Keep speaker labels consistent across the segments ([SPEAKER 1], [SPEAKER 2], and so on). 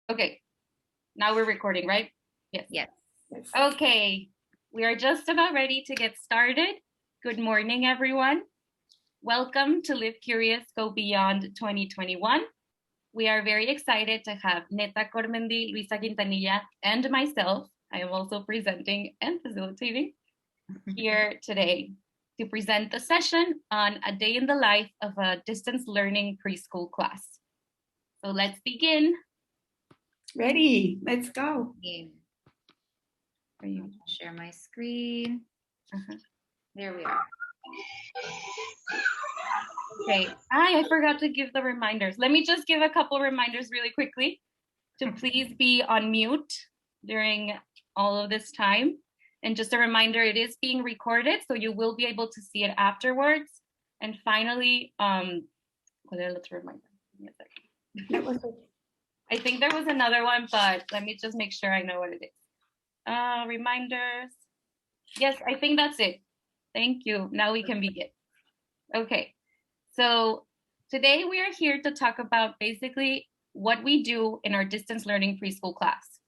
[SPEAKER 1] Okay, now we're recording, right? Yes.
[SPEAKER 2] Yes.
[SPEAKER 1] Okay, we are just about ready to get started. Good morning, everyone. Welcome to Live Curious, Go Beyond 2021. We are very excited to have Netta, Kormendy, Luisa, Quintanilla, and myself, I am also presenting and facilitating here today to present the session on a day in the life of a distance learning preschool class. So let's begin.
[SPEAKER 3] Ready, let's go.
[SPEAKER 2] Are you share my screen? There we are.
[SPEAKER 1] Okay, I forgot to give the reminders. Let me just give a couple reminders really quickly to please be on mute during all of this time. And just a reminder, it is being recorded, so you will be able to see it afterwards. And finally, let's remind me a second.
[SPEAKER 3] That was it.
[SPEAKER 1] I think there was another one, but let me just make sure I know what it is. Reminders. Yes, I think that's it. Thank you. Now we can begin. Okay, so today we are here to talk about basically what we do in our distance learning preschool class.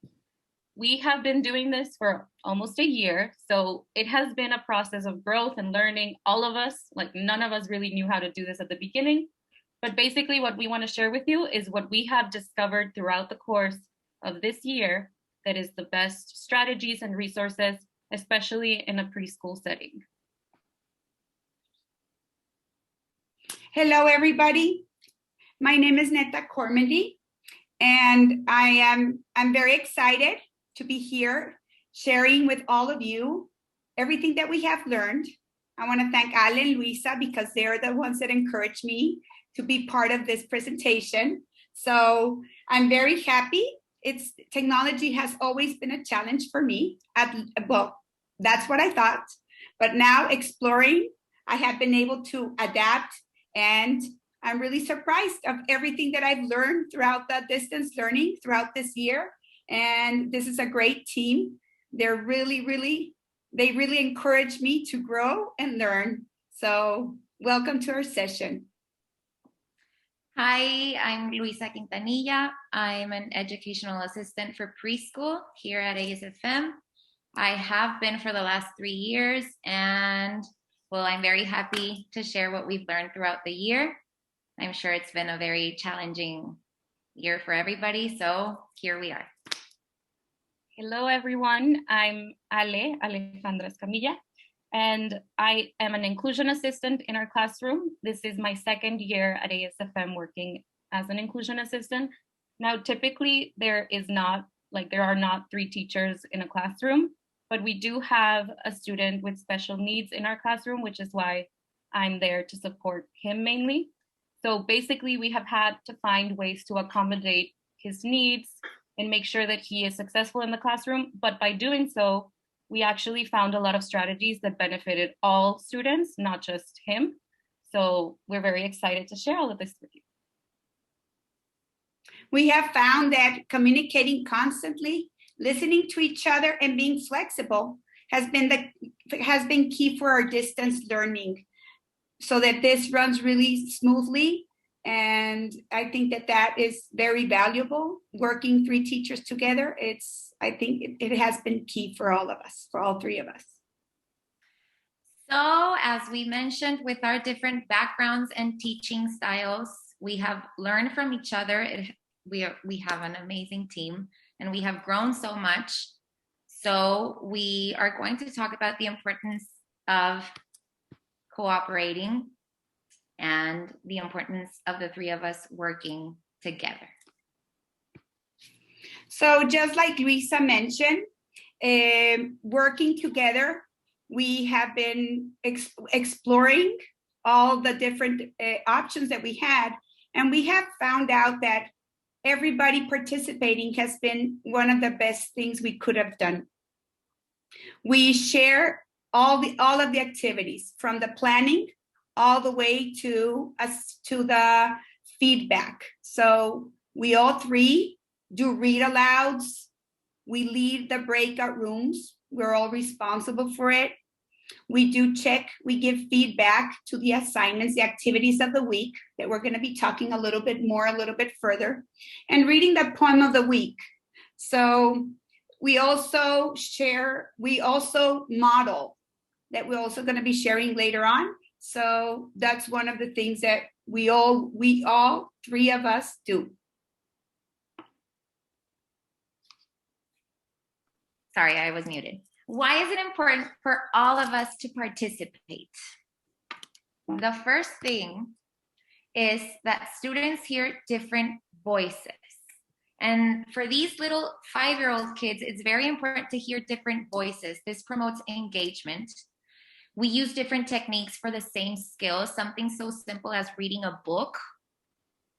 [SPEAKER 1] We have been doing this for almost a year, so it has been a process of growth and learning. All of us, like none of us really knew how to do this at the beginning. But basically what we want to share with you is what we have discovered throughout the course of this year that is the best strategies and resources, especially in a preschool setting.
[SPEAKER 3] Hello, everybody. My name is Netta Kormendy, and I'm very excited to be here sharing with all of you everything that we have learned. I want to thank Ale and Luisa because they're the ones that encouraged me to be part of this presentation. So I'm very happy. Technology has always been a challenge for me. Well, that's what I thought. But now exploring, I have been able to adapt, and I'm really surprised of everything that I've learned throughout the distance learning throughout this year. And this is a great team. They really encourage me to grow and learn. So welcome to our session.
[SPEAKER 2] Hi, I'm Luisa Quintanilla. I'm an educational assistant for preschool here at ASFM. I have been for the last 3 years, and well, I'm very happy to share what we've learned throughout the year. I'm sure it's been a very challenging year for everybody, so here we are.
[SPEAKER 1] Hello, everyone. I'm Alejandra Escamilla, and I am an inclusion assistant in our classroom. This is my second year at ASFM working as an inclusion assistant. Now, typically there are not 3 teachers in a classroom, but we do have a student with special needs in our classroom, which is why I'm there to support him mainly. So basically we have had to find ways to accommodate his needs and make sure that he is successful in the classroom. But by doing so, we actually found a lot of strategies that benefited all students, not just him. So we're very excited to share all of this with you.
[SPEAKER 3] We have found that communicating constantly, listening to each other, and being flexible has been key for our distance learning, so that this runs really smoothly. And I think that is very valuable. Working 3 teachers together, I think it has been key for all of us, for all 3 of us.
[SPEAKER 2] So as we mentioned, with our different backgrounds and teaching styles, we have learned from each other. We have an amazing team, and we have grown so much. So we are going to talk about the importance of cooperating and the importance of the 3 of us working together.
[SPEAKER 3] So just like Luisa mentioned, working together, we have been exploring all the different options that we had, and we have found out that everybody participating has been one of the best things we could have done. We share all of the activities, from the planning all the way to the feedback. So we all 3 do read alouds. We lead the breakout rooms. We're all responsible for it. We do check, we give feedback to the assignments, the activities of the week that we're going to be talking a little bit further, and reading the poem of the week. So we also model that we're also going to be sharing later on. So that's one of the things that we all three of us do.
[SPEAKER 2] Sorry, I was muted. Why is it important for all of us to participate? The first thing is that students hear different voices. And for these little 5-year-old kids, it's very important to hear different voices. This promotes engagement. We use different techniques for the same skills, something so simple as reading a book.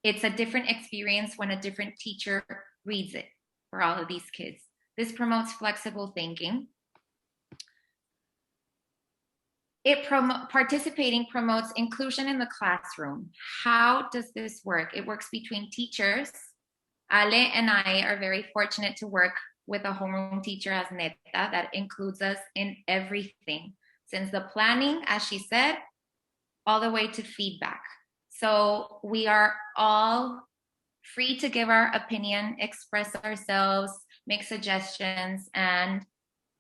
[SPEAKER 2] It's a different experience when a different teacher reads it for all of these kids. This promotes flexible thinking. Participating promotes inclusion in the classroom. How does this work? It works between teachers. Ale and I are very fortunate to work with a homeroom teacher as Netta that includes us in everything, since the planning, as she said, all the way to feedback. So we are all free to give our opinion, express ourselves, make suggestions, and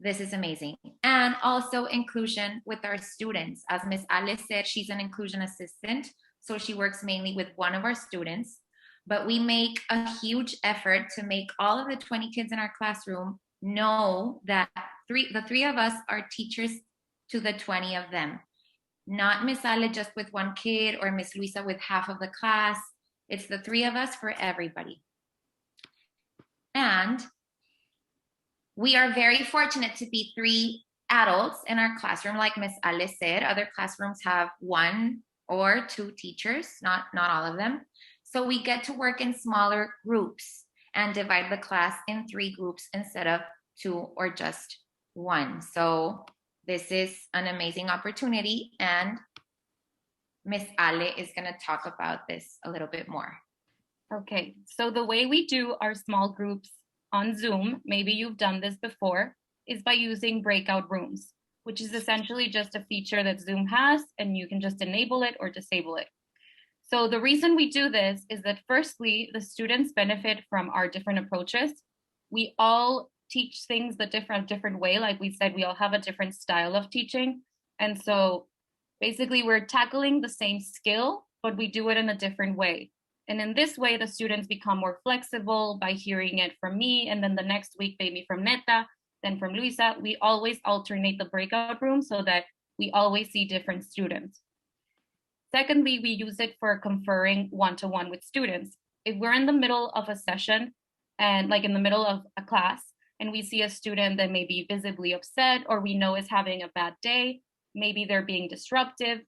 [SPEAKER 2] this is amazing. And also inclusion with our students. As Miss Ale said, she's an inclusion assistant, so she works mainly with one of our students, but we make a huge effort to make all of the 20 kids in our classroom know that the three of us are teachers to the 20 of them. Not Miss Ale just with one kid or Miss Luisa with half of the class. It's the three of us for everybody. And we are very fortunate to be 3 adults in our classroom. Like Miss Ale said, other classrooms have 1 or 2 teachers, not all of them. So we get to work in smaller groups and divide the class in 3 groups instead of 2 or just 1. So this is an amazing opportunity, and Miss Ale is going to talk about this a little bit more.
[SPEAKER 1] Okay, so the way we do our small groups on Zoom, maybe you've done this before, is by using breakout rooms, which is essentially just a feature that Zoom has, and you can just enable it or disable it. So the reason we do this is that firstly, the students benefit from our different approaches. We all teach things the different way. Like we said, we all have a different style of teaching. And so basically we're tackling the same skill, but we do it in a different way. And in this way, the students become more flexible by hearing it from me, and then the next week, maybe from Netta, then from Luisa. We always alternate the breakout room so that we always see different students. Secondly, we use it for conferring one-to-one with students. If we're in the middle of a session and like in the middle of a class, and we see a student that may be visibly upset or we know is having a bad day, maybe they're being disruptive,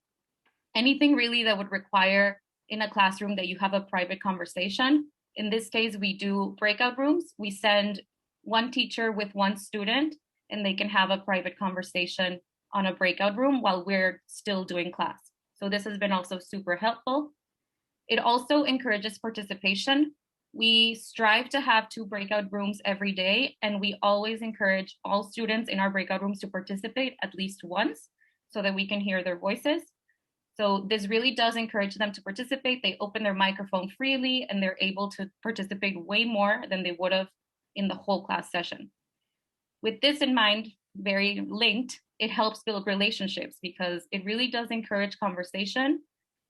[SPEAKER 1] anything really that would require in a classroom that you have a private conversation. In this case, we do breakout rooms. We send one teacher with one student and they can have a private conversation on a breakout room while we're still doing class. So this has been also super helpful. It also encourages participation. We strive to have 2 breakout rooms every day, and we always encourage all students in our breakout rooms to participate at least once so that we can hear their voices. So this really does encourage them to participate. They open their microphone freely and they're able to participate way more than they would have in the whole class session. With this in mind, very linked, it helps build relationships because it really does encourage conversation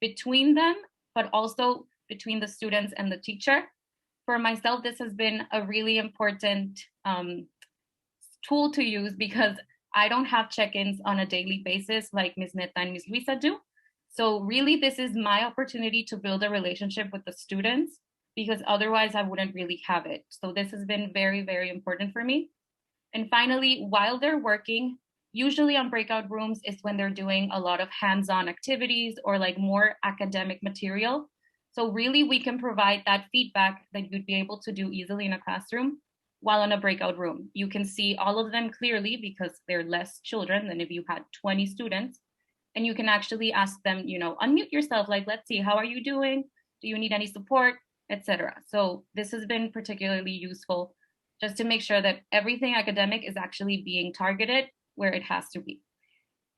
[SPEAKER 1] between them, but also between the students and the teacher. For myself, this has been a really important tool to use because I don't have check-ins on a daily basis like Ms. Netta and Ms. Luisa do. So really, this is my opportunity to build a relationship with the students because otherwise I wouldn't really have it. So this has been very, very important for me. And finally, while they're working, usually on breakout rooms is when they're doing a lot of hands-on activities or like more academic material. So really we can provide that feedback that you'd be able to do easily in a classroom while in a breakout room. You can see all of them clearly because they're less children than if you had 20 students. And you can actually ask them, unmute yourself, like, let's see, how are you doing? Do you need any support, etc. So this has been particularly useful just to make sure that everything academic is actually being targeted where it has to be.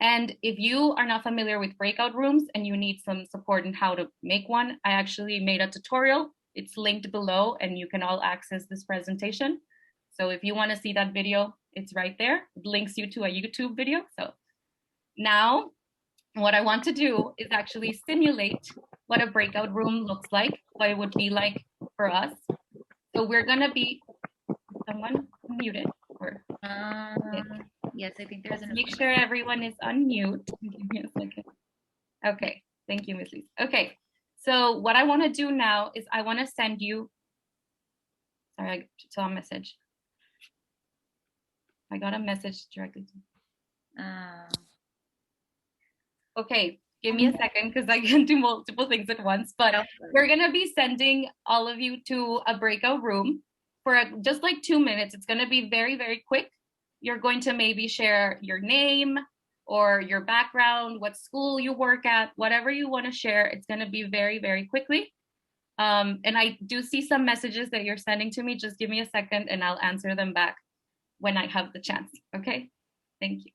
[SPEAKER 1] And if you are not familiar with breakout rooms and you need some support in how to make one, I actually made a tutorial. It's linked below and you can all access this presentation. So if you want to see that video, it's right there. It links you to a YouTube video. So now what I want to do is actually simulate what a breakout room looks like, what it would be like for us. So we're going to be, someone muted or
[SPEAKER 2] yes, I think there's
[SPEAKER 1] make sure everyone is on mute. Give me a second. Okay, thank you, Ms. Lisa. Okay, so what I want to do now is I want to send you, sorry, I saw a message. I got a message directly to okay, give me a second because I can do multiple things at once, but we're gonna be sending all of you to a breakout room for just like 2 minutes. It's gonna be very, very quick. You're going to maybe share your name or your background, what school you work at, whatever you wanna share. It's gonna be very, very quickly. And I do see some messages that you're sending to me. Just give me a second and I'll answer them back when I have the chance, okay? Thank you.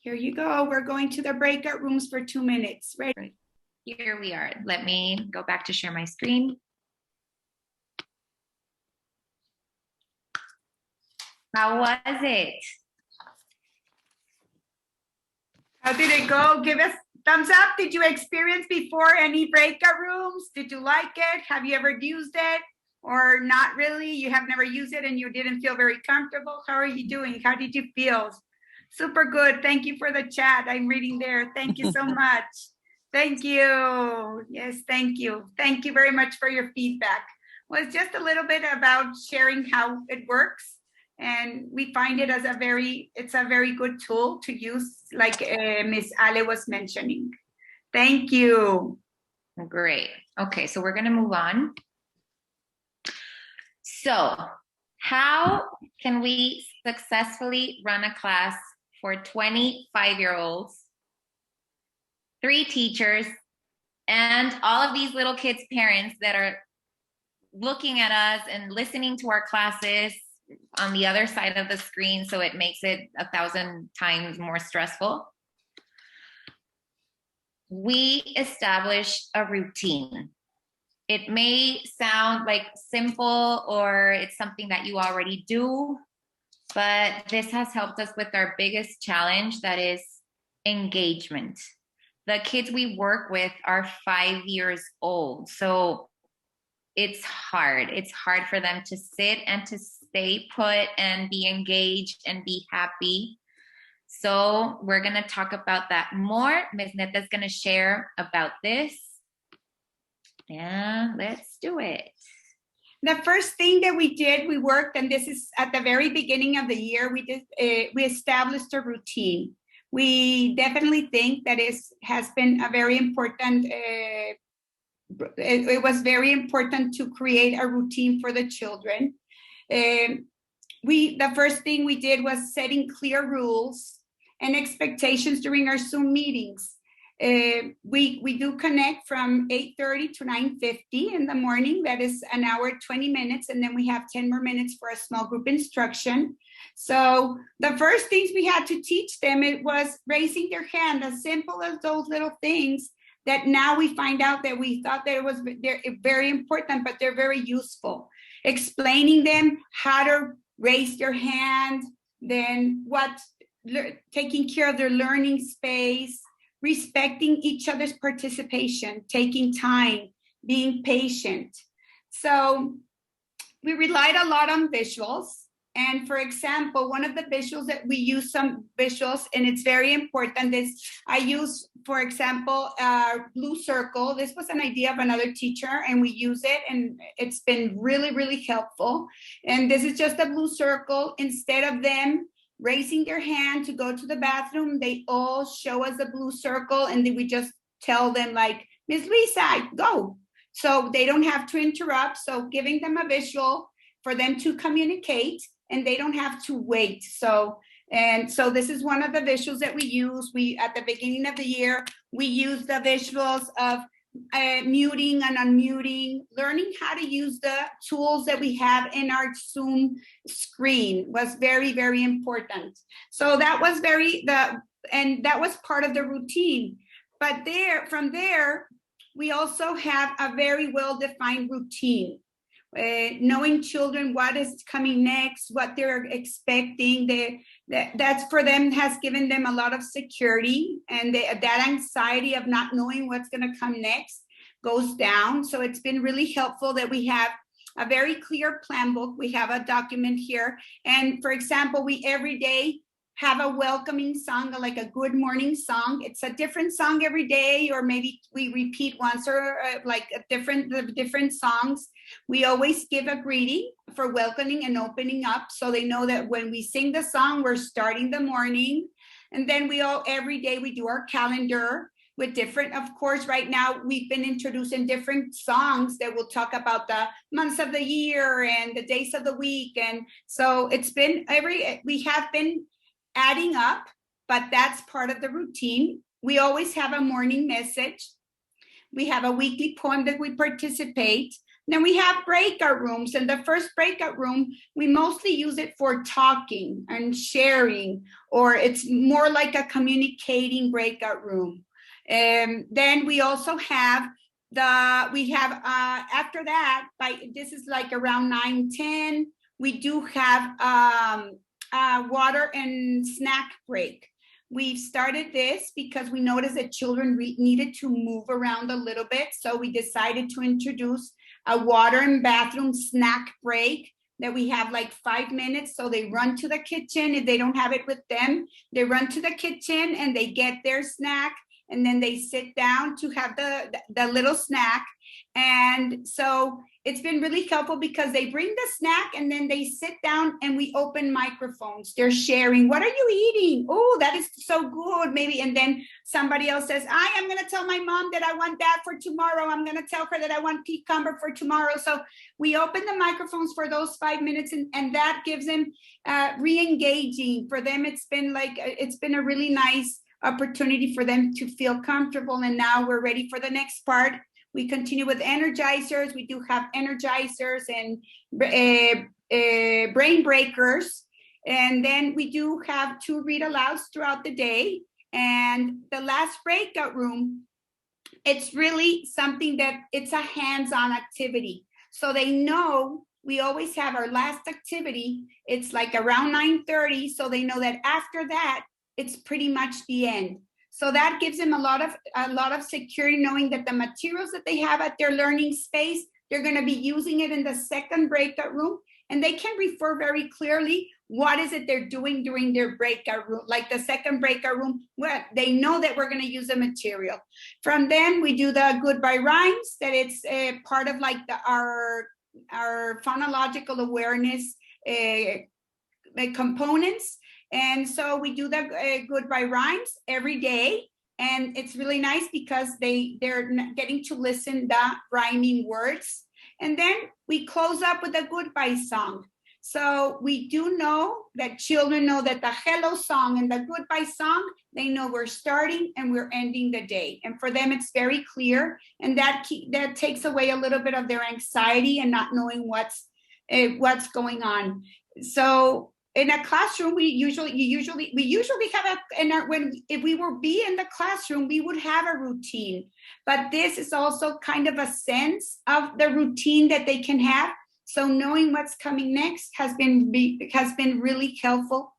[SPEAKER 3] Here you go. We're going to the breakout rooms for 2 minutes. Right.
[SPEAKER 2] Here we are. Let me go back to share my screen. How was it?
[SPEAKER 3] How did it go? Give us thumbs up. Did you experience before any breakout rooms? Did you like it? Have you ever used it? Or not really? You have never used it and you didn't feel very comfortable? How are you doing? How did you feel? Super good. Thank you for the chat. I'm reading there. Thank you so much. Thank you. Yes, thank you. Thank you very much for your feedback. Well, it's just a little bit about sharing how it works. And we find it as it's a very good tool to use, like Ms. Ale was mentioning. Thank you.
[SPEAKER 2] Great. Okay, so we're gonna move on. So how can we successfully run a class for 25-year-olds, 3 teachers, and all of these little kids' parents that are looking at us and listening to our classes on the other side of the screen, so it makes it 1,000 times more stressful? We establish a routine. It may sound like simple or it's something that you already do, but this has helped us with our biggest challenge, that is engagement. The kids we work with are 5 years old, so it's hard. It's hard for them to sit and to stay put and be engaged and be happy. So we're gonna talk about that more. Ms. Netta is gonna share about this. Yeah, let's do it.
[SPEAKER 3] The first thing that we did, we worked, and this is at the very beginning of the year, we established a routine. We definitely think that has been a very important, it was very important to create a routine for the children. The first thing we did was setting clear rules and expectations during our Zoom meetings. We do connect from 8:30 to 9:50 in the morning. That is an hour, 20 minutes. And then we have 10 more minutes for a small group instruction. So the first things we had to teach them, it was raising their hand, as simple as those little things that now we find out that we thought that they're very important, but they're very useful. Explaining them how to raise their hand, then taking care of their learning space, respecting each other's participation, taking time, being patient. So we relied a lot on visuals. And for example, one of the visuals that we use, some visuals, and it's very important, is I use, for example, a blue circle. This was an idea of another teacher and we use it and it's been really, really helpful. And this is just a blue circle. Instead of them raising their hand to go to the bathroom, they all show us a blue circle and then we just tell them like, Ms. Luisa, go. So they don't have to interrupt. So giving them a visual for them to communicate and they don't have to wait. So this is one of the visuals that we use. At the beginning of the year, we use the visuals of muting and unmuting, learning how to use the tools that we have in our Zoom screen was very, very important. So that was and that was part of the routine. But from there, we also have a very well-defined routine. Knowing children what is coming next, what they're expecting, that's for them has given them a lot of security, and that anxiety of not knowing what's going to come next goes down. So it's been really helpful that we have a very clear plan book. We have a document here, and for example, we every day have a welcoming song, like a good morning song. It's a different song every day, or maybe we repeat once, or like different songs. We always give a greeting for welcoming and opening up, so they know that when we sing the song, we're starting the morning. And then every day we do our calendar with different, of course, right now we've been introducing different songs that will talk about the months of the year and the days of the week. And so it's been we have been adding up, but that's part of the routine. We always have a morning message. We have a weekly poem that we participate. Then we have breakout rooms. And the first breakout room, we mostly use it for talking and sharing, or it's more like a communicating breakout room. Then we also have after that, this is like around 9-10, we do have water and snack break. We've started this because we noticed that children needed to move around a little bit. So we decided to introduce a water and bathroom snack break that we have like 5 minutes. So they run to the kitchen. If they don't have it with them, they run to the kitchen and they get their snack, and then they sit down to have the little snack. And so it's been really helpful because they bring the snack and then they sit down and we open microphones. They're sharing, what are you eating? Oh, that is so good, maybe. And then somebody else says, I am going to tell my mom that I want that for tomorrow. I'm going to tell her that I want cucumber for tomorrow. So we open the microphones for those 5 minutes, and that gives them re-engaging. For them, it's been a really nice opportunity for them to feel comfortable. And now we're ready for the next part. We continue with energizers. We do have energizers and brain breakers. And then we do have 2 read alouds throughout the day. And the last breakout room, it's really something that it's a hands-on activity. So they know we always have our last activity. It's like around 9:30. So they know that after that, it's pretty much the end. So that gives them a lot of security, knowing that the materials that they have at their learning space, they're going to be using it in the second breakout room, and they can refer very clearly what is it they're doing during their breakout room, like the second breakout room, where they know that we're going to use the material. From then we do the goodbye rhymes, that it's part of like our phonological awareness components. And so we do the goodbye rhymes every day. And it's really nice because they're getting to listen the rhyming words. And then we close up with a goodbye song. So we do know that children know that the hello song and the goodbye song, they know we're starting and we're ending the day. And for them, it's very clear. And that takes away a little bit of their anxiety and not knowing what's going on. So in a classroom, we usually have if we were be in the classroom, we would have a routine. But this is also kind of a sense of the routine that they can have. So knowing what's coming next has been really helpful.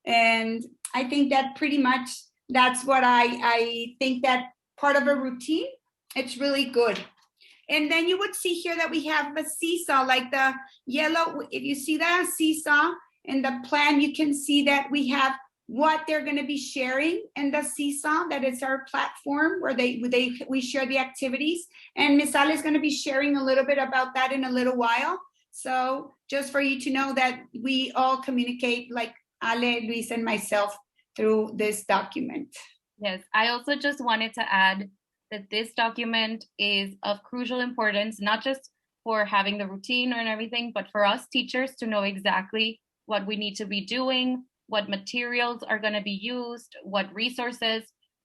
[SPEAKER 3] And I think that pretty much that's what I think, that part of a routine, it's really good. And then you would see here that we have a seesaw, like the yellow. If you see that seesaw in the plan, you can see that we have what they're going to be sharing in the seesaw, that is our platform where we share the activities. And Miss Ale is going to be sharing a little bit about that in a little while. So just for you to know that we all communicate, like Ale, Luisa, and myself, through this document.
[SPEAKER 1] Yes, I also just wanted to add that this document is of crucial importance, not just for having the routine and everything, but for us teachers to know exactly what we need to be doing, what materials are going to be used, what resources.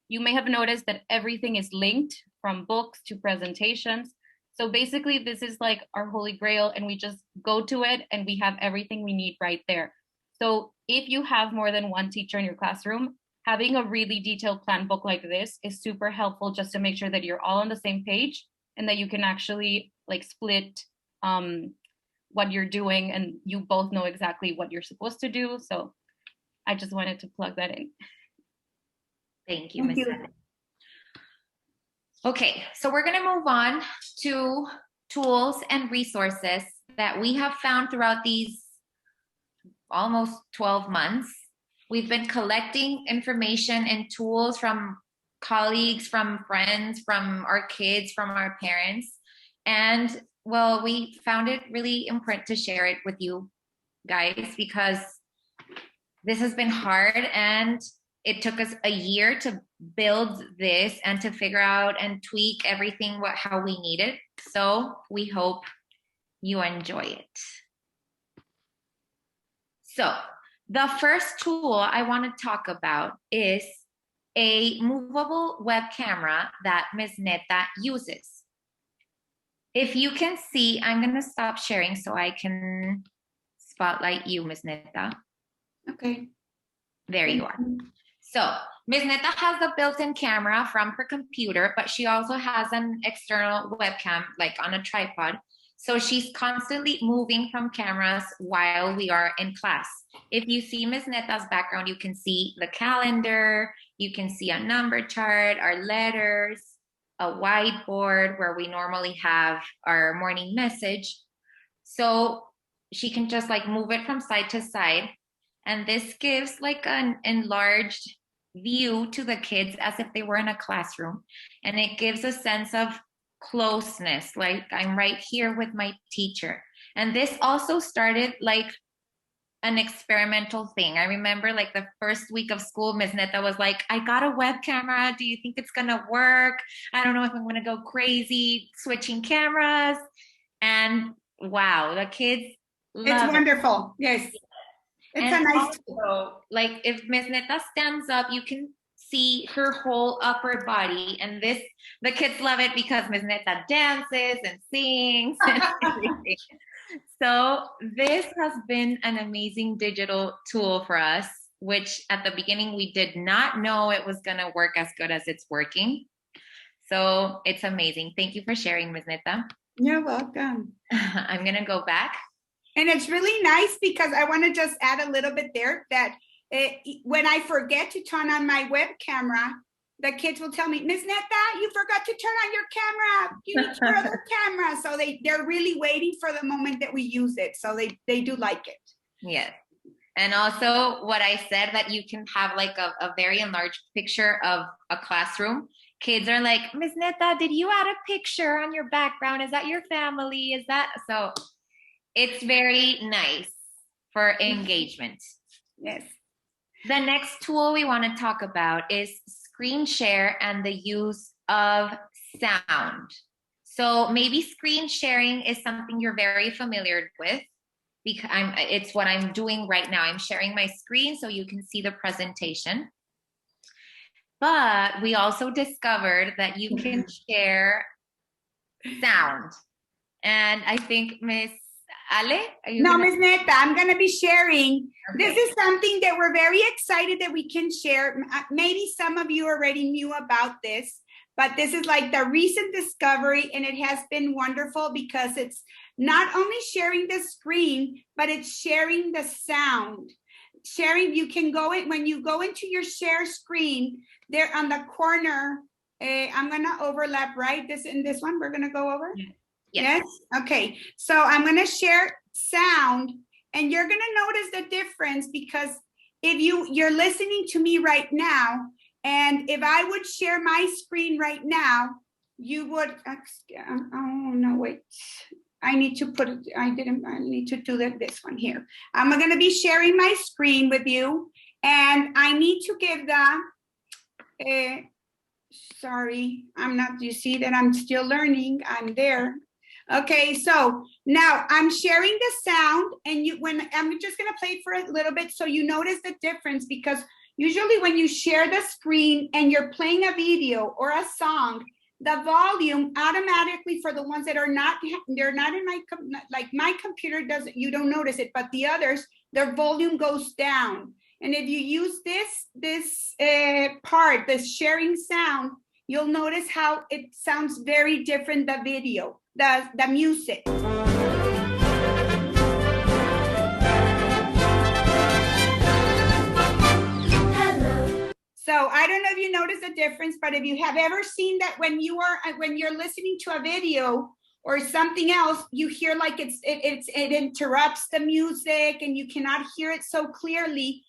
[SPEAKER 1] You may have noticed that everything is linked, from books to presentations. So basically, this is like our holy grail, and we just go to it and we have everything we need right there. So if you have more than one teacher in your classroom, having a really detailed plan book like this is super helpful just to make sure that you're all on the same page and that you can actually like split what you're doing and you both know exactly what you're supposed to do. So I just wanted to plug that in.
[SPEAKER 2] Thank you, Ms. Netta. Okay, so we're gonna move on to tools and resources that we have found throughout these almost 12 months. We've been collecting information and tools from colleagues, from friends, from our kids, from our parents. And well, we found it really important to share it with you guys because this has been hard and it took us a year to build this and to figure out and tweak everything how we need it. So we hope you enjoy it. So the first tool I want to talk about is a movable web camera that Ms. Netta uses. If you can see, I'm going to stop sharing so I can spotlight you, Ms. Netta.
[SPEAKER 3] Okay.
[SPEAKER 2] There you are. So Ms. Netta has a built-in camera from her computer, but she also has an external webcam, like on a tripod. So she's constantly moving from cameras while we are in class. If you see Ms. Netta's background, you can see the calendar, you can see a number chart, our letters, a whiteboard where we normally have our morning message. So she can just like move it from side to side. And this gives like an enlarged view to the kids as if they were in a classroom. And it gives a sense of closeness, like I'm right here with my teacher. And this also started like an experimental thing. I remember like the first week of school, Ms. Netta was like, I got a web camera. Do you think it's gonna work? I don't know if I'm gonna go crazy switching cameras. And wow, the kids love it.
[SPEAKER 3] It's wonderful. Yes. It's
[SPEAKER 2] and
[SPEAKER 3] a nice
[SPEAKER 2] also, like if Ms. Netta stands up, you can see her whole upper body. And the kids love it because Ms. Netta dances and sings and everything. So this has been an amazing digital tool for us, which at the beginning we did not know it was gonna work as good as it's working. So it's amazing. Thank you for sharing, Ms. Netta.
[SPEAKER 3] You're welcome.
[SPEAKER 2] I'm gonna go back.
[SPEAKER 3] And it's really nice because I want to just add a little bit there that when I forget to turn on my web camera, the kids will tell me, Ms. Netta, you forgot to turn on your camera. You need your other camera. So they're really waiting for the moment that we use it. So they do like it.
[SPEAKER 2] Yes. And also what I said, that you can have like a very enlarged picture of a classroom. Kids are like, Ms. Netta, did you add a picture on your background? Is that your family? Is that so? It's very nice for engagement.
[SPEAKER 3] Yes.
[SPEAKER 2] The next tool we want to talk about is screen share and the use of sound. So maybe screen sharing is something you're very familiar with because it's what I'm doing right now. I'm sharing my screen so you can see the presentation. But we also discovered that you can share sound. And I think Ms. Ale?
[SPEAKER 3] No, Ms. Netta, I'm going to be sharing.
[SPEAKER 2] Okay.
[SPEAKER 3] This is something that we're very excited that we can share. Maybe some of you already knew about this, but this is like the recent discovery, and it has been wonderful because it's not only sharing the screen, but it's sharing the sound. Sharing, you can go in, when you go into your share screen, there on the corner, I'm going to overlap, right? This one, we're going to go over?
[SPEAKER 2] Yeah.
[SPEAKER 3] Yes. Okay. So I'm going to share sound, and you're going to notice the difference because if you're listening to me right now, and if I would share my screen right now, you would, oh no, wait, I need to put it, I need to do this one here. I'm going to be sharing my screen with you, and I need to give the, sorry, I'm not, you see that I'm still learning, I'm there. Okay, so now I'm sharing the sound, and I'm just gonna play it for a little bit so you notice the difference, because usually when you share the screen and you're playing a video or a song, the volume automatically, for the ones that are not, they're not in my computer doesn't, you don't notice it, but the others, their volume goes down. And if you use this part, the sharing sound, you'll notice how it sounds very different, the video, the music. So I don't know if you notice the difference, but if you have ever seen that when you're listening to a video or something else, you hear like it interrupts the music and you cannot hear it so clearly.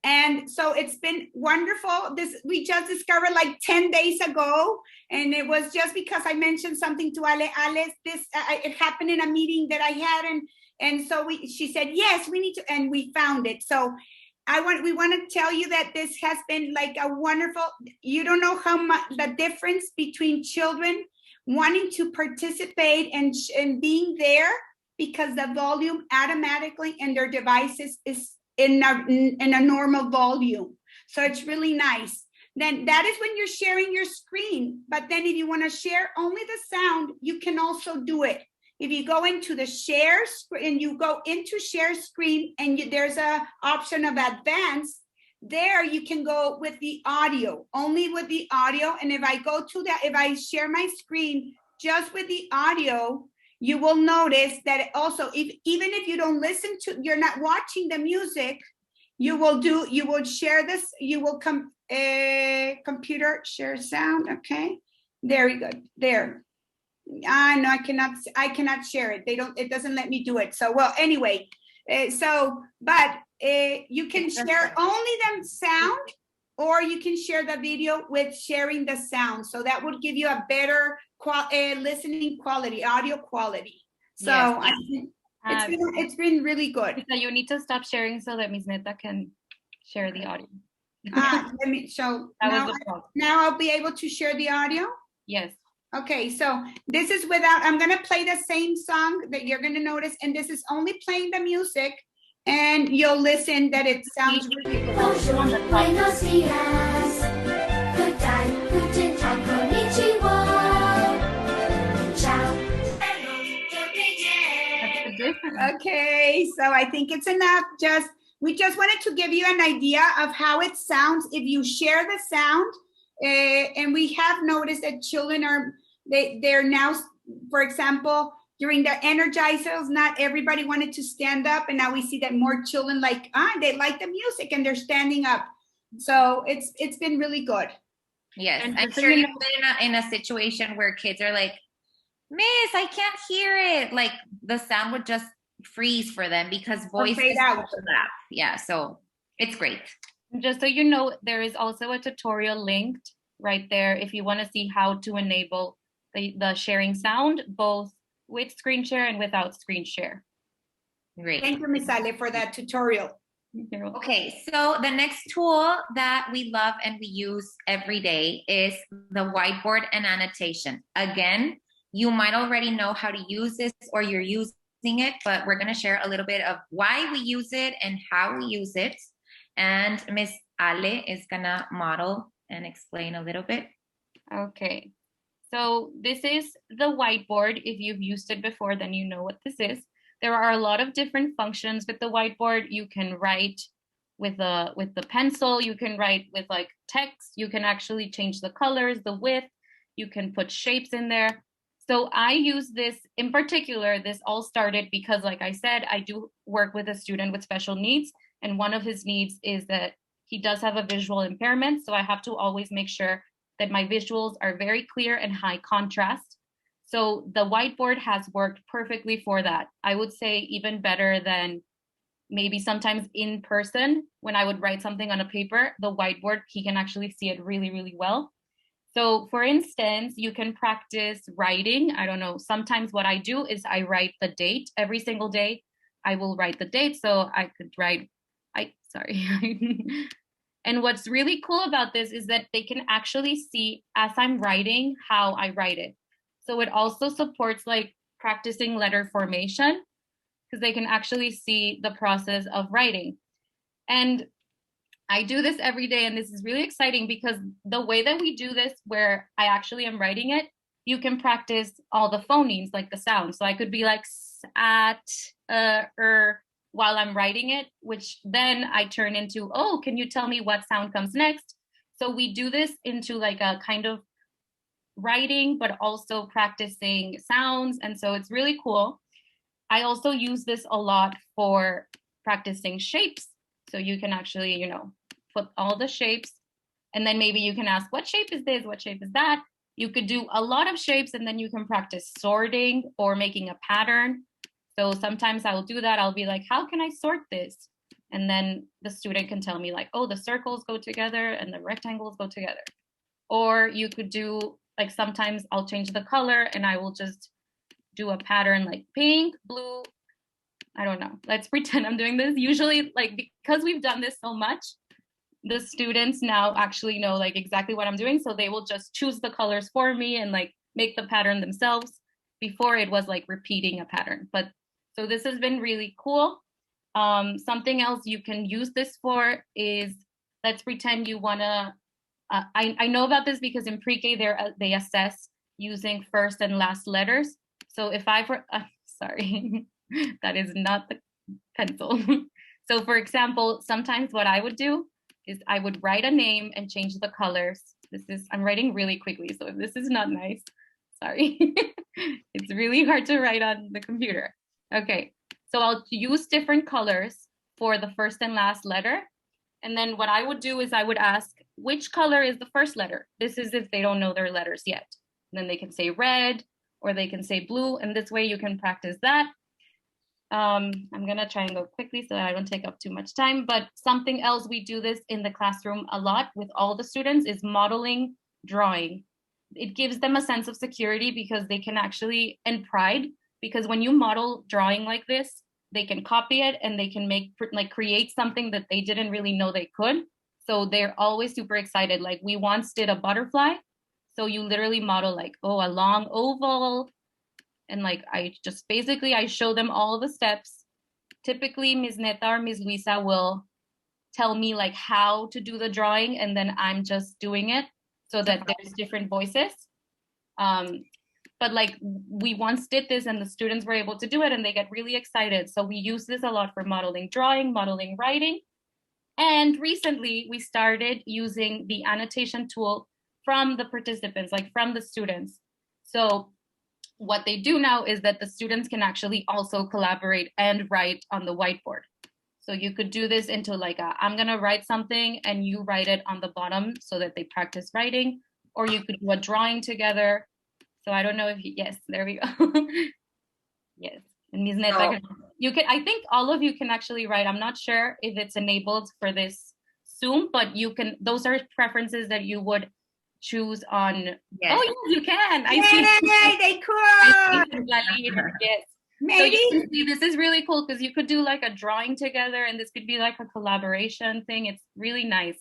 [SPEAKER 3] And so it's been wonderful. We just discovered like 10 days ago, and it was just because I mentioned something to Ale. It happened in a meeting that I had, and so she said, yes, we need to, and we found it. So we want to tell you that this has been like a wonderful, you don't know how much the difference between children wanting to participate and being there, because the volume automatically in their devices is in a normal volume. So it's really nice. Then that is when you're sharing your screen. But then if you want to share only the sound, you can also do it. If you go into the share screen, you go into share screen, and there's a option of advanced. There you can go with the audio, only with the audio. And if I share my screen just with the audio, you will notice that also, even if you don't listen to, you're not watching the music, you will share this, you will computer share sound. Okay, there we go. There. No, I cannot share it. It doesn't let me do it. So, well, anyway, you can share only the sound, or you can share the video with sharing the sound. So that would give you a better listening quality, audio quality. So yes. I think it's been really good.
[SPEAKER 1] So you need to stop sharing so that Ms. Netta can share the audio.
[SPEAKER 3] Now I'll be able to share the audio?
[SPEAKER 1] Yes.
[SPEAKER 3] Okay, so this is I'm going to play the same song that you're going to notice, and this is only playing the music, and you'll listen that it sounds really good.
[SPEAKER 4] Buenos días. Good day, guten Tag, konnichiwa. Ciao.
[SPEAKER 3] Okay, so I think it's enough. We just wanted to give you an idea of how it sounds if you share the sound. And we have noticed that children they're now, for example, during the energizers, not everybody wanted to stand up, and now we see that more children they like the music and they're standing up. So it's been really good.
[SPEAKER 2] Yes, and I'm sure you've been in a situation where kids are like, Miss, I can't hear it. Like the sound would just freeze for them because voice is out. Yeah, so it's great.
[SPEAKER 1] Just so you know, there is also a tutorial linked right there if you want to see how to enable the sharing sound, both with screen share and without screen share.
[SPEAKER 2] Great.
[SPEAKER 3] Thank you, Ms. Ale, for that tutorial.
[SPEAKER 2] Okay, so the next tool that we love and we use every day is the whiteboard and annotation. Again, you might already know how to use this or you're using it, but we're going to share a little bit of why we use it and how we use it. And Miss Ale is gonna model and explain a little bit.
[SPEAKER 1] Okay, so this is the whiteboard. If you've used it before, then you know what this is. There are a lot of different functions with the whiteboard. You can write with the pencil. You can write with like text. You can actually change the colors, the width. You can put shapes in there. So I use this in particular. This all started because, like I said, I do work with a student with special needs. And one of his needs is that he does have a visual impairment. So I have to always make sure that my visuals are very clear and high contrast. So the whiteboard has worked perfectly for that. I would say even better than maybe sometimes in person when I would write something on a paper, the whiteboard, he can actually see it really, really well. So for instance, you can practice writing. I don't know, sometimes what I do is I write the date every single day. I will write the date. So I could write, And what's really cool about this is that they can actually see as I'm writing how I write it. So it also supports like practicing letter formation because they can actually see the process of writing. And I do this every day, and this is really exciting because the way that we do this, where I actually am writing it, you can practice all the phonemes, like the sound. So I could be like at, while I'm writing it, which then I turn into, oh, can you tell me what sound comes next? So we do this into like a kind of writing, but also practicing sounds. And so it's really cool. I also use this a lot for practicing shapes. So you can actually, you know, put all the shapes, and then maybe you can ask, what shape is this? What shape is that? You could do a lot of shapes, and then you can practice sorting or making a pattern. So sometimes I will do that. I'll be like, how can I sort this? And then the student can tell me like, oh, the circles go together and the rectangles go together. Or you could do, like, sometimes I'll change the color and I will just do a pattern like pink, blue. I don't know. Let's pretend I'm doing this. Usually, like, because we've done this so much, the students now actually know like exactly what I'm doing. So they will just choose the colors for me and like make the pattern themselves. Before it was like repeating a pattern. But so this has been really cool. Something else you can use this for is, let's pretend you wanna, I know about this because in pre-K they assess using first and last letters. So if sorry, that is not the pencil. So for example, sometimes what I would do is I would write a name and change the colors. I'm writing really quickly, so if this is not nice, sorry. It's really hard to write on the computer. Okay, so I'll use different colors for the first and last letter. And then what I would do is I would ask, which color is the first letter? This is if they don't know their letters yet. And then they can say red, or they can say blue, and this way you can practice that. I'm gonna try and go quickly so that I don't take up too much time, but something else we do this in the classroom a lot with all the students is modeling drawing. It gives them a sense of security because they can actually, and pride, because when you model drawing like this, they can copy it and they can create something that they didn't really know they could. So they're always super excited. Like we once did a butterfly. So you literally model like, oh, a long oval. And like, I show them all the steps. Typically, Ms. Netta or Ms. Luisa will tell me like how to do the drawing, and then I'm just doing it so that there's different voices. But like we once did this and the students were able to do it and they get really excited. So we use this a lot for modeling drawing, modeling writing. And recently we started using the annotation tool from the participants, like from the students. So what they do now is that the students can actually also collaborate and write on the whiteboard. So you could do this into like I'm gonna write something and you write it on the bottom so that they practice writing, or you could do a drawing together. So I don't know if yes, there we go. Yes, and Ms. Netta, I think all of you can actually write. I'm not sure if it's enabled for this Zoom, but you can, those are preferences that you would choose on. Yes. Oh yes, you can. I see.
[SPEAKER 3] Yay, they could.
[SPEAKER 1] Yes. Maybe. So you can see, this is really cool because you could do like a drawing together and this could be like a collaboration thing. It's really nice.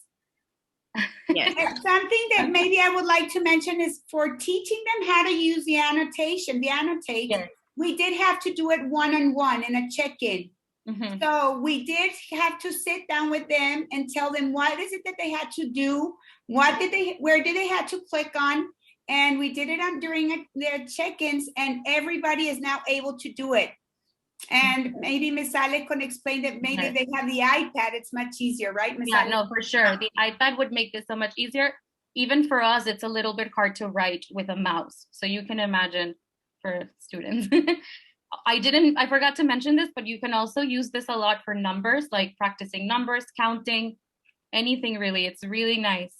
[SPEAKER 3] Yes. Something that maybe I would like to mention is for teaching them how to use the annotation, the annotate. Yes. We did have to do it one-on-one in a check-in. Mm-hmm. So we did have to sit down with them and tell them what is it that they had to do, where did they have to click on, and we did it during their check-ins, and everybody is now able to do it. And maybe Ms. Ale can explain that maybe they have the iPad, it's much easier, right, Ms. Ale?
[SPEAKER 1] No, for sure. The iPad would make this so much easier. Even for us, it's a little bit hard to write with a mouse. So you can imagine for students. I forgot to mention this, but you can also use this a lot for numbers, like practicing numbers, counting, anything really. It's really nice.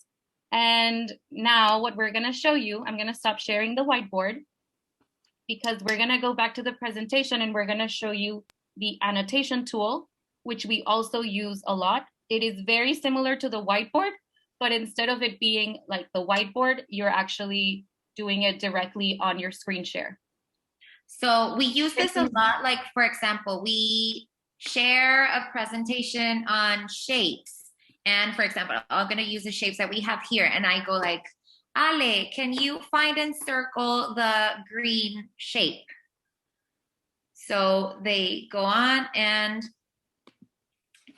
[SPEAKER 1] And now what we're gonna show you, I'm gonna stop sharing the whiteboard because we're gonna go back to the presentation and we're gonna show you the annotation tool, which we also use a lot. It is very similar to the whiteboard, but instead of it being like the whiteboard, you're actually doing it directly on your screen share.
[SPEAKER 2] So we use this a lot, like for example, we share a presentation on shapes. And for example, I'm gonna use the shapes that we have here and I go like, Ale, can you find and circle the green shape? So they go on and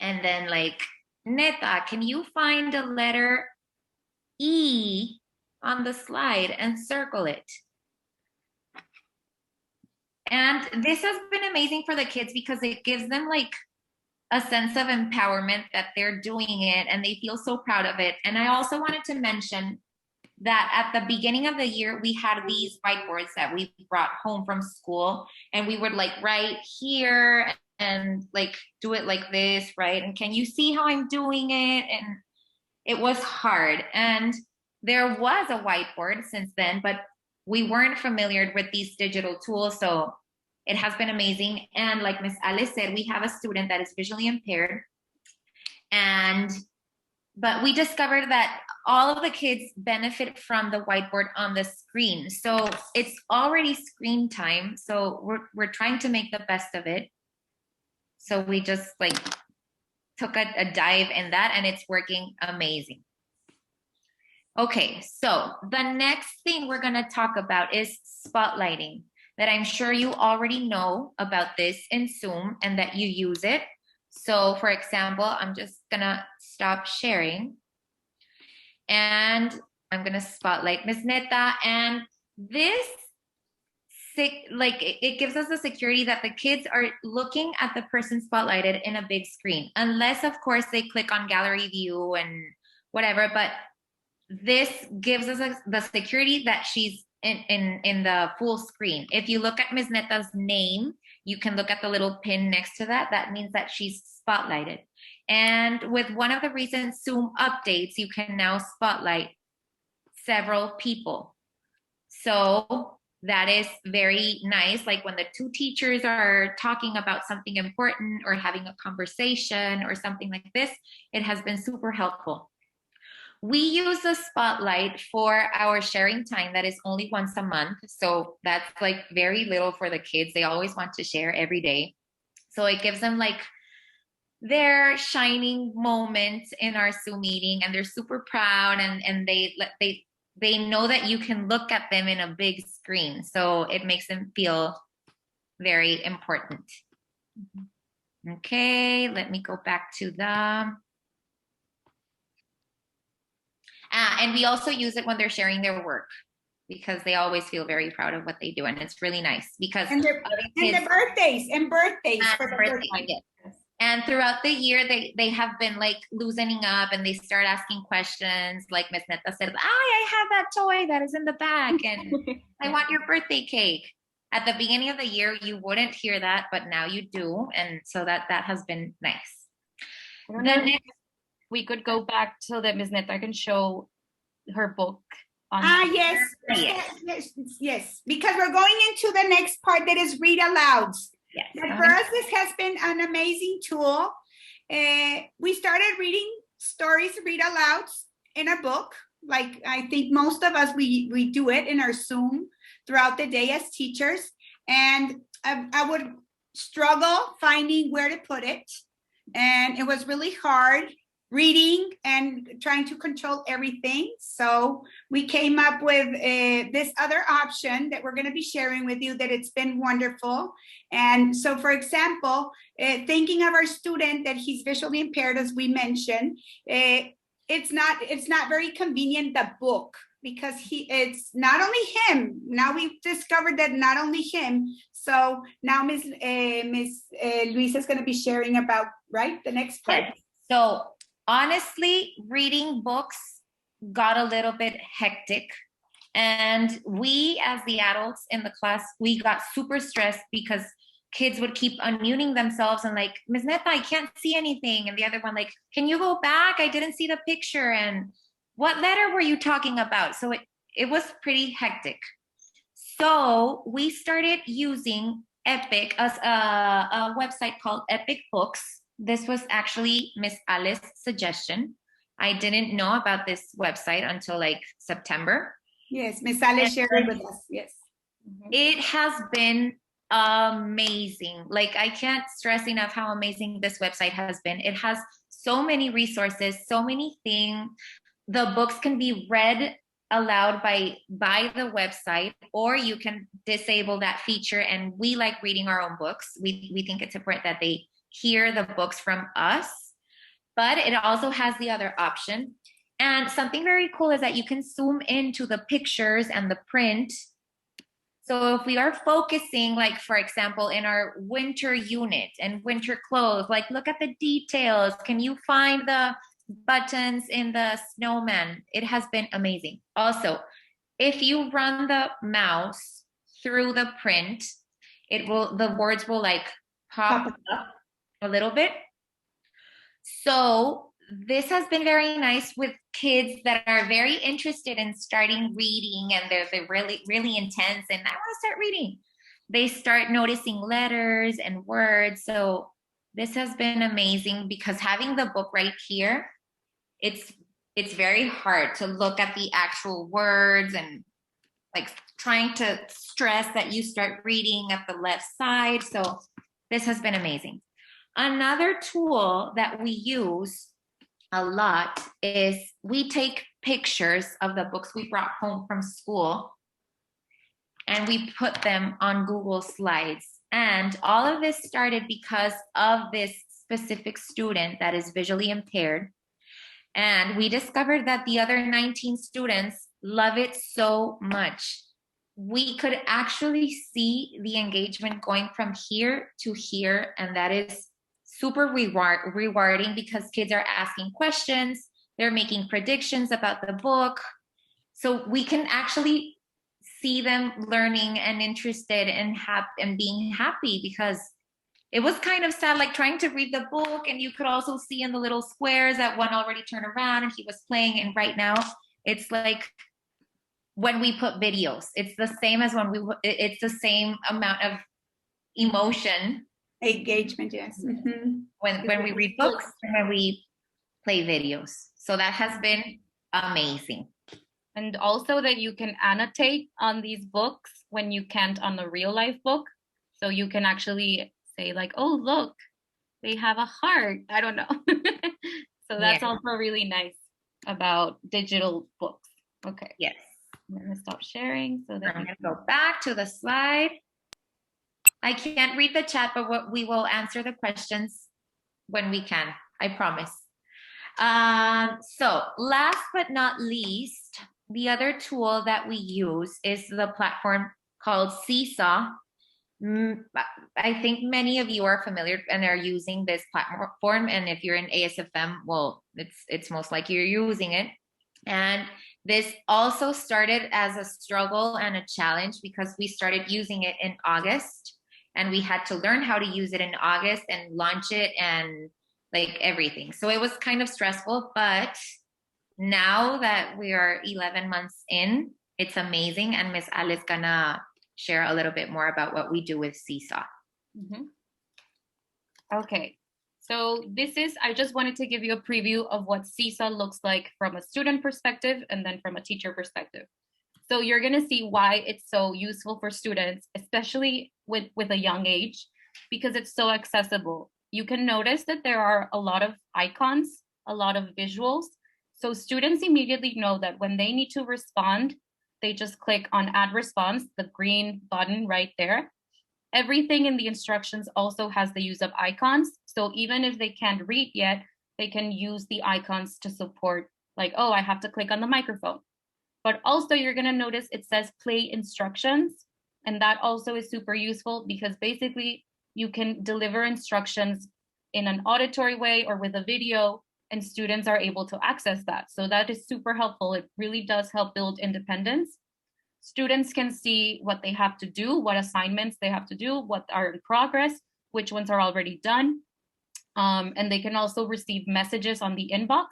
[SPEAKER 2] then like, Netta, can you find a letter E on the slide and circle it? And this has been amazing for the kids because it gives them like a sense of empowerment that they're doing it and they feel so proud of it. And I also wanted to mention that at the beginning of the year, we had these whiteboards that we brought home from school, and we would like write here and like do it like this, right? And can you see how I'm doing it? And it was hard. And there was a whiteboard since then, but we weren't familiar with these digital tools. So it has been amazing. And like Miss Alice said, we have a student that is visually impaired. But we discovered that all of the kids benefit from the whiteboard on the screen. So it's already screen time. So we're trying to make the best of it. So we just like took a dive in that, and it's working amazing. Okay, so the next thing we're gonna talk about is spotlighting, that I'm sure you already know about this in Zoom and that you use it. So for example, I'm just gonna stop sharing and I'm gonna spotlight Ms. Netta, and this, like it gives us the security that the kids are looking at the person spotlighted in a big screen, unless of course they click on gallery view and whatever, but this gives us the security that she's in the full screen. If you look at Ms. Netta's name, you can look at the little pin next to that. That means that she's spotlighted. And with one of the recent Zoom updates, you can now spotlight several people. So that is very nice. Like when the two teachers are talking about something important or having a conversation or something like this, it has been super helpful. We use the spotlight for our sharing time that is only once a month. So that's like very little for the kids. They always want to share every day. So it gives them like their shining moments in our Zoom meeting, and they're super proud, and they know that you can look at them in a big screen. So it makes them feel very important. Okay, let me go back to the... and we also use it when they're sharing their work, because they always feel very proud of what they do. And it's really nice because
[SPEAKER 3] and the birthdays for the birthday.
[SPEAKER 2] Yes. And throughout the year, they have been like loosening up, and they start asking questions. Like Miss Netta said, I have that toy that is in the bag, and I want your birthday cake. At the beginning of the year, you wouldn't hear that, but now you do. And so that has been nice.
[SPEAKER 1] We could go back so that Ms. Netta can show her book.
[SPEAKER 3] Yes, because we're going into the next part that is read alouds.
[SPEAKER 2] Yes.
[SPEAKER 3] But for us, this has been an amazing tool. We started reading stories, read alouds in a book. Like I think most of us, we do it in our Zoom throughout the day as teachers. And I would struggle finding where to put it. And it was really hard reading and trying to control everything. So we came up with this other option that we're going to be sharing with you, that it's been wonderful. And so, for example, thinking of our student that he's visually impaired, as we mentioned, it's not very convenient, the book, because it's not only him. Now we've discovered that not only him. So now Miss Luisa is going to be sharing about, right, the next part.
[SPEAKER 2] Yes. So honestly, reading books got a little bit hectic. And we, as the adults in the class, we got super stressed because kids would keep unmuting themselves and like, Ms. Netta, I can't see anything. And the other one like, can you go back? I didn't see the picture. And what letter were you talking about? So it was pretty hectic. So we started using Epic as a website called Epic Books. This was actually Miss Alice's suggestion. I didn't know about this website until like September.
[SPEAKER 3] Yes, Miss Alice shared it with us. Yes.
[SPEAKER 2] It has been amazing. Like I can't stress enough how amazing this website has been. It has so many resources, so many things. The books can be read aloud by the website, or you can disable that feature. And we like reading our own books. We think it's important that they hear the books from us, but it also has the other option. And something very cool is that you can zoom into the pictures and the print. So if we are focusing, like, for example, in our winter unit and winter clothes, like, look at the details. Can you find the buttons in the snowman? It has been amazing. Also, if you run the mouse through the print, the words will like pop up a little bit. So this has been very nice with kids that are very interested in starting reading, and they're really, really intense and I want to start reading. They start noticing letters and words. So this has been amazing because having the book right here, it's very hard to look at the actual words and like trying to stress that you start reading at the left side. So this has been amazing. Another tool that we use a lot is we take pictures of the books we brought home from school and we put them on Google Slides. And all of this started because of this specific student that is visually impaired. And we discovered that the other 19 students love it so much. We could actually see the engagement going from here to here, and that is super rewarding because kids are asking questions, they're making predictions about the book. So we can actually see them learning and interested and being happy, because it was kind of sad, like trying to read the book, and you could also see in the little squares that one already turned around and he was playing. And right now it's like when we put videos, it's the same as it's the same amount of emotion.
[SPEAKER 3] Engagement, yes. Mm-hmm.
[SPEAKER 2] When we read books and when we play videos. So that has been amazing.
[SPEAKER 1] And also that you can annotate on these books when you can't on a real life book. So you can actually say like, oh, look, they have a heart. I don't know. So that's also really nice about digital books. Okay.
[SPEAKER 2] Yes.
[SPEAKER 1] I'm going to stop sharing so that
[SPEAKER 2] I'm going to go back to the slide. I can't read the chat, but we will answer the questions when we can. I promise. So last but not least, the other tool that we use is the platform called Seesaw. I think many of you are familiar and are using this platform. And if you're in ASFM, well, it's most likely you're using it. And this also started as a struggle and a challenge because we started using it in August. And we had to learn how to use it in August and launch it and like everything. So it was kind of stressful, but now that we are 11 months in, it's amazing. And Miss Ale is gonna share a little bit more about what we do with Seesaw.
[SPEAKER 1] Mm-hmm. Okay, so I just wanted to give you a preview of what Seesaw looks like from a student perspective and then from a teacher perspective. So you're gonna see why it's so useful for students, especially with a young age, because it's so accessible. You can notice that there are a lot of icons, a lot of visuals. So students immediately know that when they need to respond, they just click on add response, the green button right there. Everything in the instructions also has the use of icons. So even if they can't read yet, they can use the icons to support, like, oh, I have to click on the microphone. But also you're gonna notice it says play instructions. And that also is super useful because basically you can deliver instructions in an auditory way or with a video, and students are able to access that. So that is super helpful. It really does help build independence. Students can see what they have to do, what assignments they have to do, what are in progress, which ones are already done. And they can also receive messages on the inbox.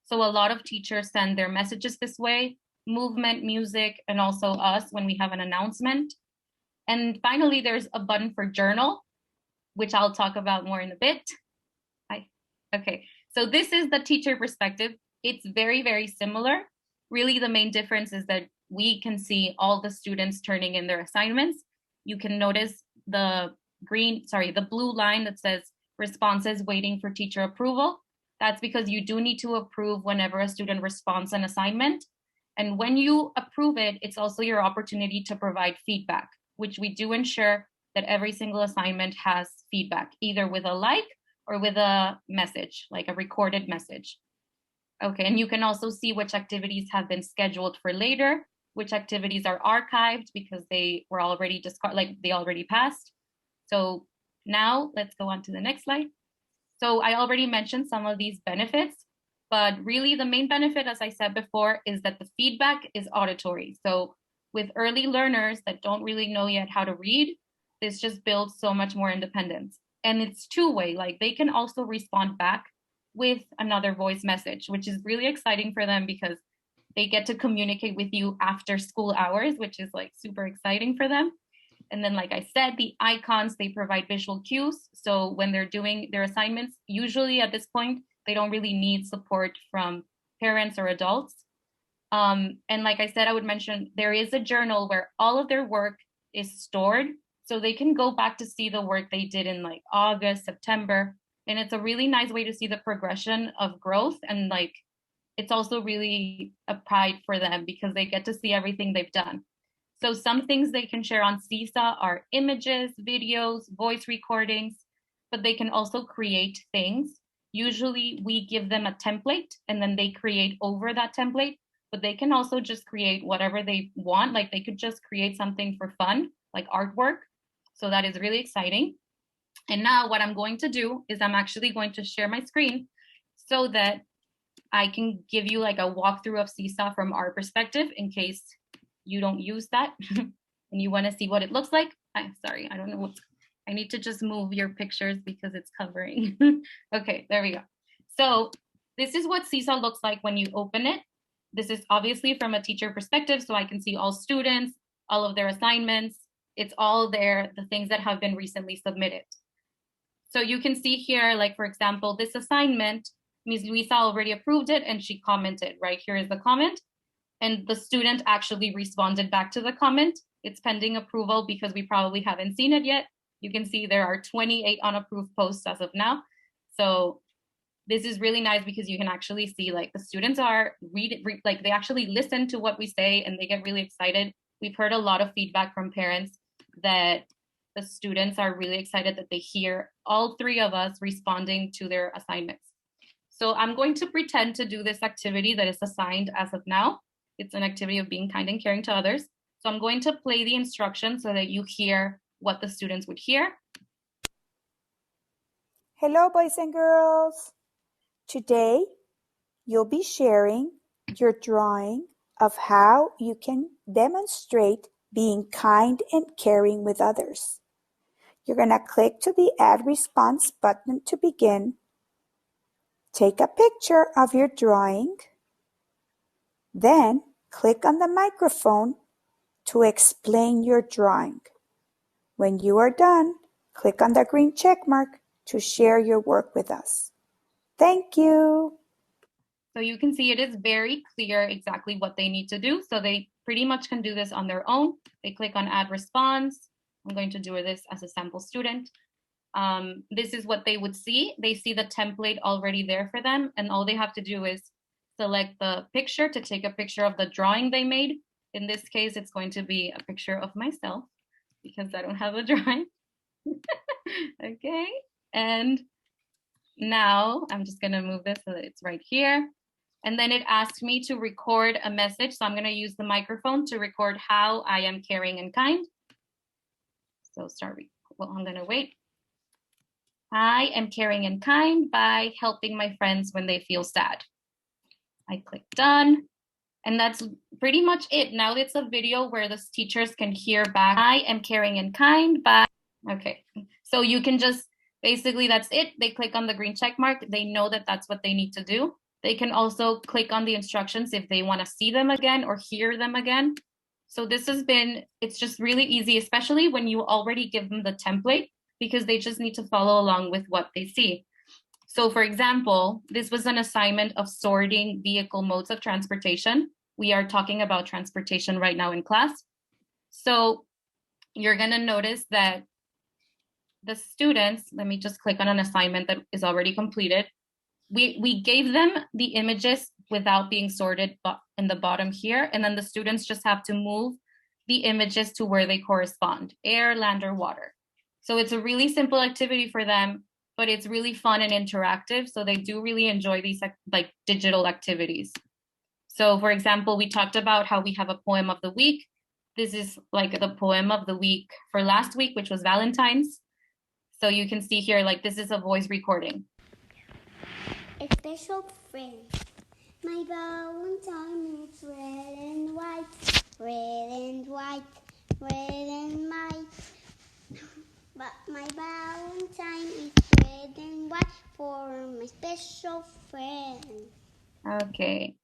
[SPEAKER 1] So a lot of teachers send their messages this way, movement, music, and also us when we have an announcement. And finally, there's a button for journal, which I'll talk about more in a bit. Okay, so this is the teacher perspective. It's very, very similar. Really, the main difference is that we can see all the students turning in their assignments. You can notice the blue line that says responses waiting for teacher approval. That's because you do need to approve whenever a student responds an assignment. And when you approve it, it's also your opportunity to provide feedback, which we do ensure that every single assignment has feedback, either with a like or with a message, like a recorded message. Okay, and you can also see which activities have been scheduled for later, which activities are archived because they were already they already passed. So now let's go on to the next slide. So I already mentioned some of these benefits, but really the main benefit, as I said before, is that the feedback is auditory. So with early learners that don't really know yet how to read, this just builds so much more independence. And it's two-way, like they can also respond back with another voice message, which is really exciting for them because they get to communicate with you after school hours, which is like super exciting for them. And then, like I said, the icons, they provide visual cues. So when they're doing their assignments, usually at this point, they don't really need support from parents or adults. And like I said, I would mention there is a journal where all of their work is stored. So they can go back to see the work they did in like August, September. And it's a really nice way to see the progression of growth. And like, it's also really a pride for them because they get to see everything they've done. So some things they can share on Seesaw are images, videos, voice recordings, but they can also create things. Usually we give them a template and then they create over that template, but they can also just create whatever they want. Like they could just create something for fun, like artwork. So that is really exciting. And now what I'm going to do is I'm actually going to share my screen so that I can give you like a walkthrough of Seesaw from our perspective in case you don't use that and you want to see what it looks like. I'm sorry, I don't know what's, I need to just move your pictures because it's covering. Okay, there we go. So this is what Seesaw looks like when you open it. This is obviously from a teacher perspective, so I can see all students, all of their assignments. It's all there, the things that have been recently submitted. So you can see here, like for example, this assignment, Ms. Luisa already approved it and she commented. Right here is the comment. And the student actually responded back to the comment. It's pending approval because we probably haven't seen it yet. You can see there are 28 unapproved posts as of now. So this is really nice because you can actually see like the students are like they actually listen to what we say and they get really excited. We've heard a lot of feedback from parents that the students are really excited that they hear all three of us responding to their assignments. So I'm going to pretend to do this activity that is assigned as of now. It's an activity of being kind and caring to others. So I'm going to play the instructions so that you hear what the students would hear.
[SPEAKER 5] Hello, boys and girls. Today, you'll be sharing your drawing of how you can demonstrate being kind and caring with others. You're going to click to the Add Response button to begin. Take a picture of your drawing. Then, click on the microphone to explain your drawing. When you are done, click on the green check mark to share your work with us. Thank you.
[SPEAKER 1] So you can see it is very clear exactly what they need to do. So they pretty much can do this on their own. They click on Add Response. I'm going to do this as a sample student. This is what they would see. They see the template already there for them. And all they have to do is select the picture to take a picture of the drawing they made. In this case, it's going to be a picture of myself because I don't have a drawing. Okay, and now I'm just gonna move this so that it's right here. And then it asked me to record a message. So I'm gonna use the microphone to record how I am caring and kind. So I'm gonna wait. I am caring and kind by helping my friends when they feel sad. I click done. And that's pretty much it. Now it's a video where the teachers can hear back. I am caring and kind by, okay. So you can just, basically that's it. They click on the green check mark. They know that that's what they need to do. They can also click on the instructions if they want to see them again or hear them again. So this has been, it's just really easy, especially when you already give them the template because they just need to follow along with what they see. So for example, this was an assignment of sorting vehicle modes of transportation. We are talking about transportation right now in class. So you're gonna notice that the students, let me just click on an assignment that is already completed. We gave them the images without being sorted in the bottom here. And then the students just have to move the images to where they correspond, air, land, or water. So it's a really simple activity for them, but it's really fun and interactive. So they do really enjoy these like digital activities. So for example, we talked about how we have a poem of the week. This is like the poem of the week for last week, which was Valentine's. So you can see here, like this is a voice recording.
[SPEAKER 4] A special friend. My Valentine is red and white, red and white, red and white. But my Valentine is red and white for my special friend.
[SPEAKER 1] Okay.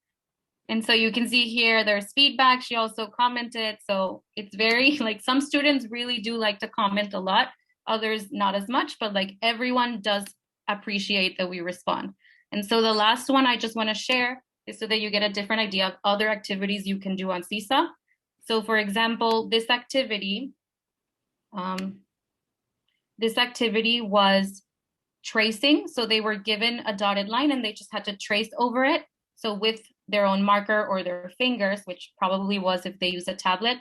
[SPEAKER 1] And so you can see here, there's feedback. She also commented. So it's very like some students really do like to comment a lot, others not as much, but like everyone does appreciate that we respond. And so the last one I just want to share is so that you get a different idea of other activities you can do on Seesaw. So for example, this activity was tracing. So they were given a dotted line and they just had to trace over it. So with their own marker or their fingers, which probably was if they use a tablet,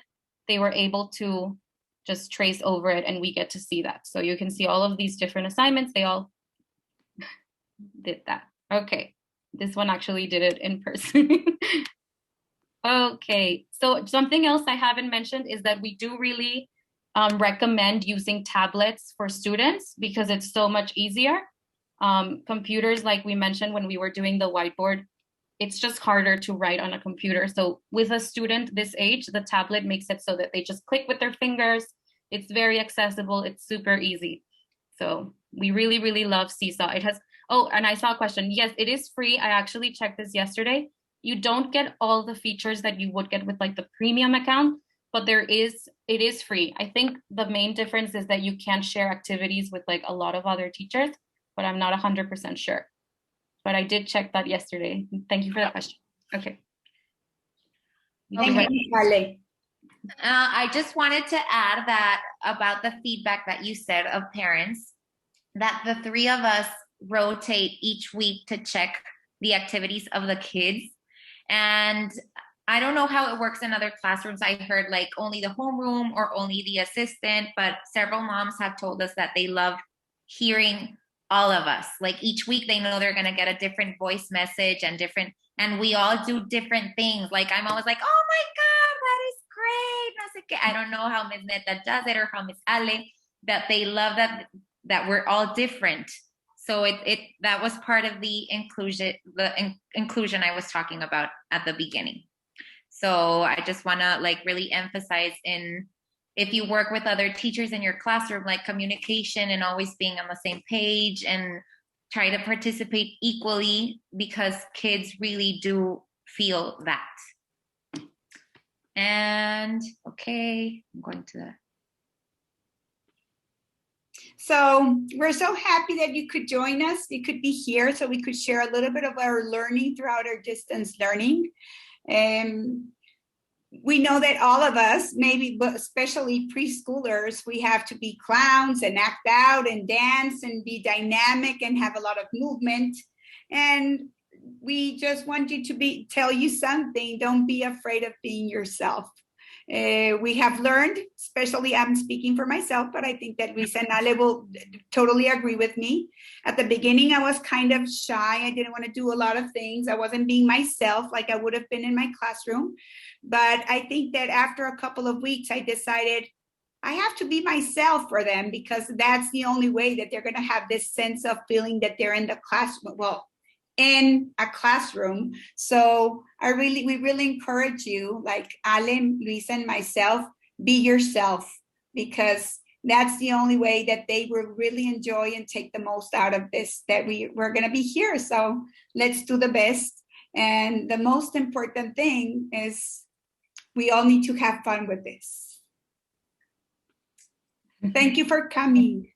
[SPEAKER 1] they were able to just trace over it and we get to see that. So you can see all of these different assignments, they all did that. Okay, this one actually did it in person. Okay, so something else I haven't mentioned is that we do really recommend using tablets for students because it's so much easier. Computers, like we mentioned when we were doing the whiteboard, it's just harder to write on a computer. So with a student this age, the tablet makes it so that they just click with their fingers. It's very accessible. It's super easy. So we really, really love Seesaw. It has, oh, and I saw a question. Yes, it is free. I actually checked this yesterday. You don't get all the features that you would get with like the premium account, but it is free. I think the main difference is that you can't share activities with like a lot of other teachers, but I'm not 100% sure. But I did check that yesterday. Thank you for that question. Okay.
[SPEAKER 3] Thank you, Ale.
[SPEAKER 2] I just wanted to add that about the feedback that you said of parents, that the three of us rotate each week to check the activities of the kids. And I don't know how it works in other classrooms. I heard like only the homeroom or only the assistant, but several moms have told us that they love hearing all of us. Like each week they know they're going to get a different voice message and we all do different things. Like I'm always like, oh my God, that is great. No sé qué. I don't know how Ms. Netta does it or how Ms. Ale, that they love that we're all different. So that was part of the inclusion I was talking about at the beginning. So I just want to like really emphasize if you work with other teachers in your classroom, like communication and always being on the same page and try to participate equally because kids really do feel that. And okay, I'm going to that.
[SPEAKER 3] So we're so happy that you could join us. You could be here so we could share a little bit of our learning throughout our distance learning. We know that all of us, maybe, but especially preschoolers, we have to be clowns and act out and dance and be dynamic and have a lot of movement. And we just want you to tell you something. Don't be afraid of being yourself. We have learned, especially I'm speaking for myself, but I think that Luisa and Ale will totally agree with me. At the beginning, I was kind of shy. I didn't want to do a lot of things. I wasn't being myself like I would have been in my classroom. But I think that after a couple of weeks, I decided I have to be myself for them because that's the only way that they're going to have this sense of feeling that they're in the classroom. Well, in a classroom. So we really encourage you, like Ale, Luisa, and myself, be yourself, because that's the only way that they will really enjoy and take the most out of this, that we're going to be here. So let's do the best. And the most important thing is we all need to have fun with this. Thank you for coming.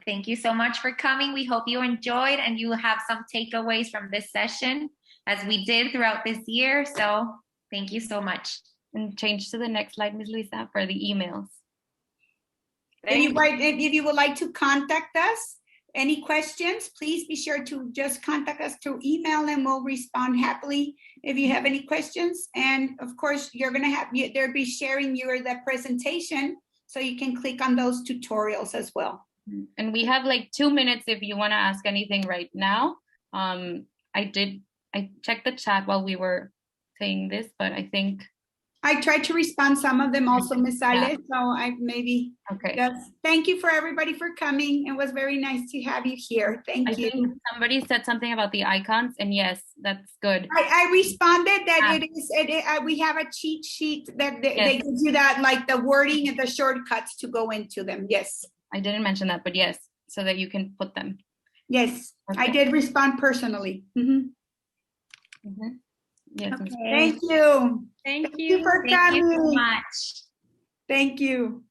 [SPEAKER 2] Thank you so much for coming. We hope you enjoyed and you have some takeaways from this session as we did throughout this year. So thank you so much.
[SPEAKER 1] And change to the next slide, Ms. Luisa, for the emails.
[SPEAKER 3] If you would like to contact us, any questions, please be sure to just contact us through email and we'll respond happily if you have any questions. And of course, you're going to they'll be sharing the presentation so you can click on those tutorials as well.
[SPEAKER 1] And we have like 2 minutes if you want to ask anything right now. I checked the chat while we were saying this, but I think.
[SPEAKER 3] I tried to respond some of them also, Miss Ale,
[SPEAKER 1] Yeah.
[SPEAKER 3] so I maybe.
[SPEAKER 1] Okay.
[SPEAKER 3] Yes. Thank you for everybody for coming. It was very nice to have you here. Thank
[SPEAKER 1] I
[SPEAKER 3] you.
[SPEAKER 1] think somebody said something about the icons, and yes, that's good.
[SPEAKER 3] I responded that
[SPEAKER 1] Ah.
[SPEAKER 3] it is. We have a cheat sheet that they
[SPEAKER 1] Yes.
[SPEAKER 3] give you that, like the wording and the shortcuts to go into them. Yes.
[SPEAKER 1] I didn't mention that, but yes, so that you can put them.
[SPEAKER 3] Yes, I
[SPEAKER 1] Okay.
[SPEAKER 3] did respond personally. Mhm.
[SPEAKER 1] Yes. Ms.
[SPEAKER 3] Thank you.
[SPEAKER 1] Thank
[SPEAKER 3] Thank you
[SPEAKER 1] you.
[SPEAKER 3] for
[SPEAKER 2] Thank you so
[SPEAKER 3] coming.
[SPEAKER 2] much.
[SPEAKER 3] Thank you.